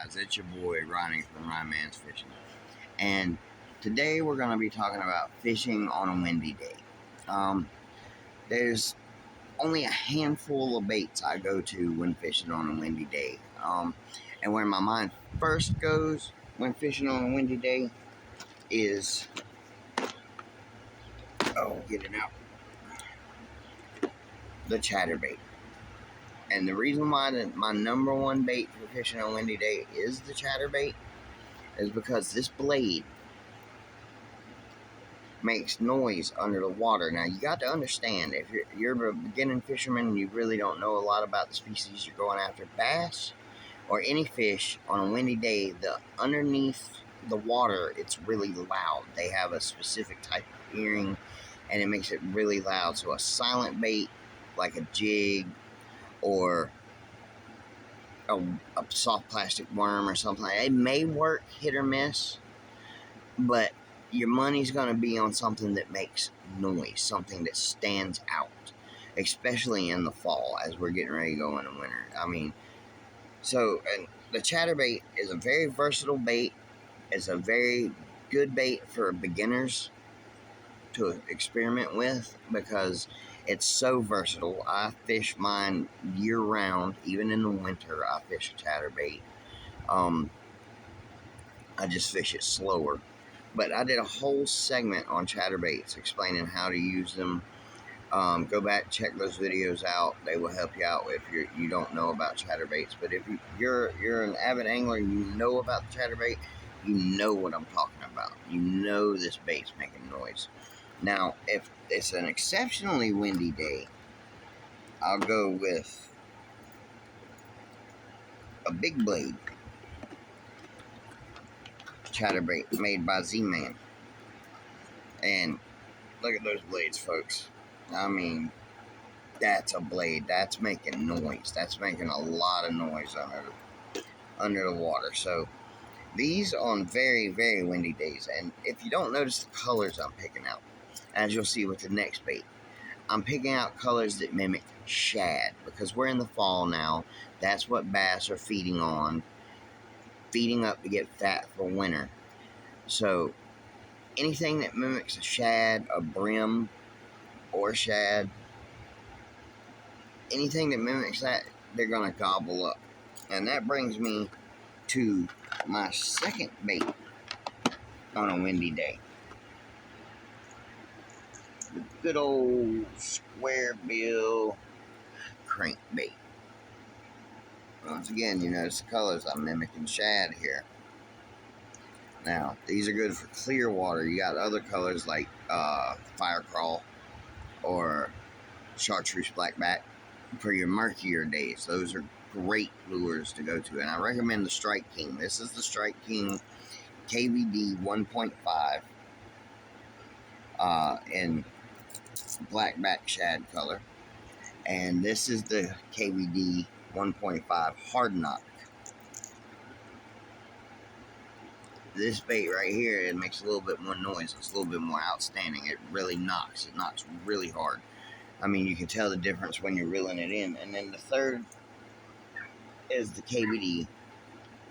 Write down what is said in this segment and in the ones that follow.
guys? It's your boy Ronnie from Ryan Fishing, and today we're going to be talking about fishing on a windy day. There's only a handful of baits I go to when fishing on a windy day, and where my mind first goes when fishing on a windy day is get it out, the chatterbait. And the reason why my number one bait for fishing on a windy day is the chatterbait is because this blade makes noise under the water. Now you got to understand, if you're a beginning fisherman and you really don't know a lot about the species you're going after, bass or any fish on a windy day, the underneath the water, it's really loud. They have a specific type of hearing and it makes it really loud. So a silent bait like a jig or a soft plastic worm or something like that, it may work hit or miss, but your money's going to be on something that makes noise, something that stands out, especially in the fall as we're getting ready to go into winter. And the chatterbait is a very versatile bait. It's a very good bait for beginners to experiment with because it's so versatile. I fish mine year round, even in the winter. I fish a chatterbait. I just fish it slower. But I did a whole segment on chatterbaits explaining how to use them. Go back, check those videos out. They will help you out if you don't know about chatterbaits. But if you're an avid angler and you know about the chatterbait, you know what I'm talking about. You know this bait's making noise. Now, if it's an exceptionally windy day, I'll go with a big blade chatterbait made by Z-Man. And look at those blades, folks. That's a blade. That's making noise. That's making a lot of noise under the water. So these on very, very windy days. And if you don't notice the colors I'm picking out, as you'll see with the next bait, I'm picking out colors that mimic shad because we're in the fall now. That's what bass are feeding on, feeding up to get fat for winter. So anything that mimics a shad, a brim, or shad, anything that mimics that, they're going to gobble up. And that brings me to my second bait on a windy day. The good old square bill crankbait. Once again, you notice the colors I'm mimicking shad here. Now, these are good for clear water. You got other colors like fire crawl or chartreuse blackback for your murkier days. Those are great lures to go to, and I recommend the Strike King. This is the Strike King KVD 1.5 in blackback shad color, and this is the KVD 1.5 hard knock. This bait right here, it makes a little bit more noise. It's a little bit more outstanding. It really knocks. It knocks really hard. You can tell the difference when you're reeling it in. And then the third is the KVD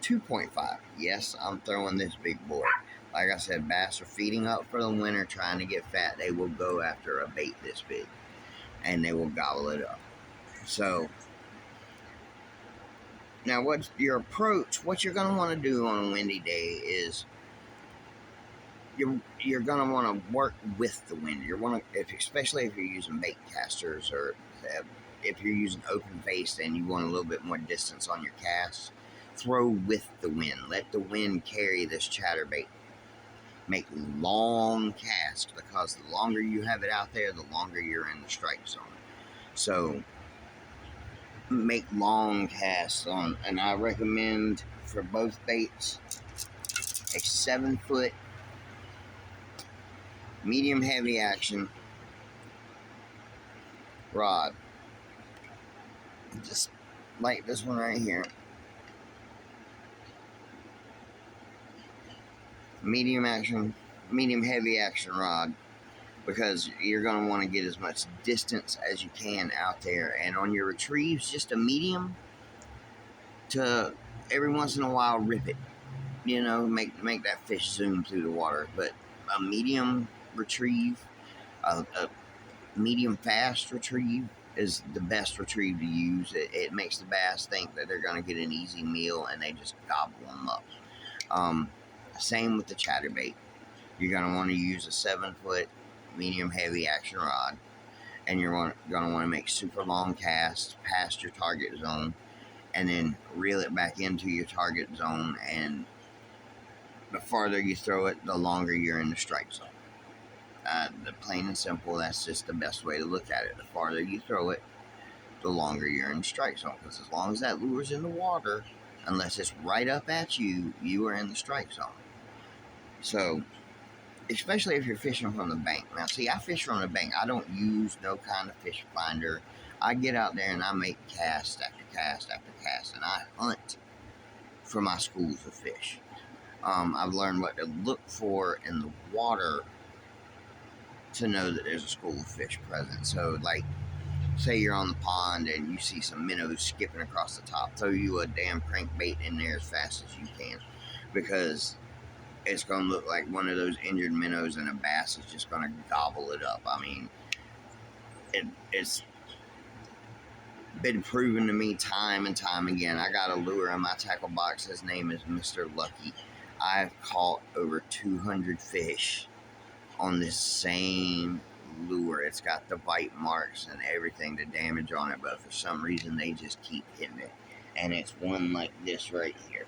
2.5. Yes, I'm throwing this big boy. Like I said, bass are feeding up for the winter, trying to get fat. They will go after a bait this big, and they will gobble it up. So, now what's your approach? What you're going to want to do on a windy day is you're going to want to work with the wind. Especially if you're using bait casters or if you're using open face and you want a little bit more distance on your cast, throw with the wind. Let the wind carry this chatterbait. Make long casts because the longer you have it out there, the longer you're in the strike zone. So make long casts on, and I recommend for both baits a 7-foot medium heavy action rod, just like this one right here. Medium heavy action rod, because you're going to want to get as much distance as you can out there. And on your retrieves, just a medium to every once in a while rip it. You know, make that fish zoom through the water. But a medium retrieve, a medium fast retrieve is the best retrieve to use. It makes the bass think that they're going to get an easy meal and they just gobble them up. Same with the chatterbait. You're going to want to use a 7-foot medium heavy action rod, and you're going to want to make super long casts past your target zone, and then reel it back into your target zone. And the farther you throw it, the longer you're in the strike zone. The plain and simple, that's just the best way to look at it. The farther you throw it, the longer you're in the strike zone. Because as long as that lure's in the water, unless it's right up at you, you are in the strike zone. So, especially if you're fishing from the bank. Now, see, I fish from the bank. I don't use no kind of fish finder. I get out there and I make cast after cast after cast, and I hunt for my schools of fish. I've learned what to look for in the water to know that there's a school of fish present. So, like, say you're on the pond and you see some minnows skipping across the top, throw you a damn crankbait in there as fast as you can, because it's going to look like one of those injured minnows, and a bass is just going to gobble it up. I mean, it's been proven to me time and time again. I got a lure in my tackle box. His name is Mr. Lucky. I've caught over 200 fish on this same lure. It's got the bite marks and everything, the damage on it, but for some reason they just keep hitting it. And it's one like this right here.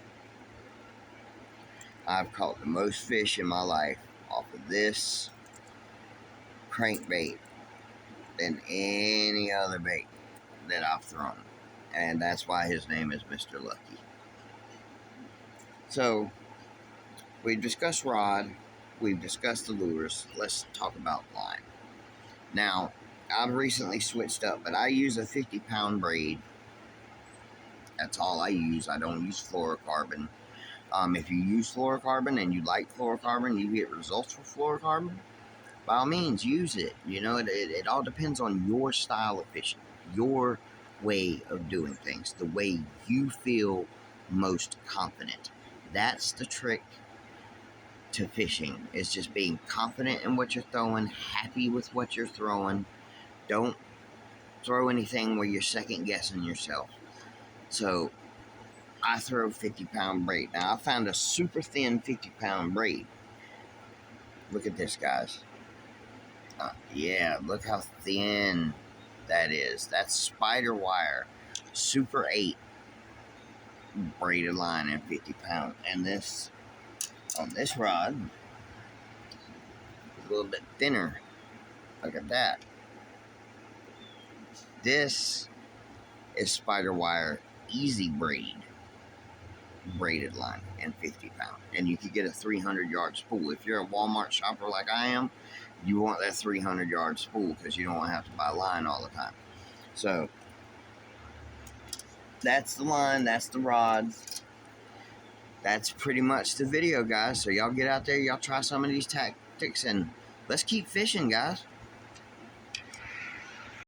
I've caught the most fish in my life off of this crankbait than any other bait that I've thrown. And that's why his name is Mr. Lucky. So, we've discussed rod, we've discussed the lures. Let's talk about line. Now, I've recently switched up, but I use a 50-pound braid. That's all I use. I don't use fluorocarbon. If you use fluorocarbon and you like fluorocarbon, you get results for fluorocarbon, by all means, use it. You know, it all depends on your style of fishing, your way of doing things, the way you feel most confident. That's the trick to fishing, is just being confident in what you're throwing, happy with what you're throwing. Don't throw anything where you're second guessing yourself. So I throw 50-pound braid. Now, I found a super thin 50-pound braid. Look at this, guys. Yeah, look how thin that is. That's spider wire, Super 8 braided line in 50 pound. And this, on this rod, is a little bit thinner. Look at that. This is spider wire easy braid braided line in 50 pound. And you could get a 300-yard spool. If you're a Walmart shopper like I am, you want that 300-yard spool because you don't want to have to buy line all the time. So that's the line, that's the rod. That's pretty much the video, guys. So y'all get out there, y'all try some of these tactics, and let's keep fishing, guys.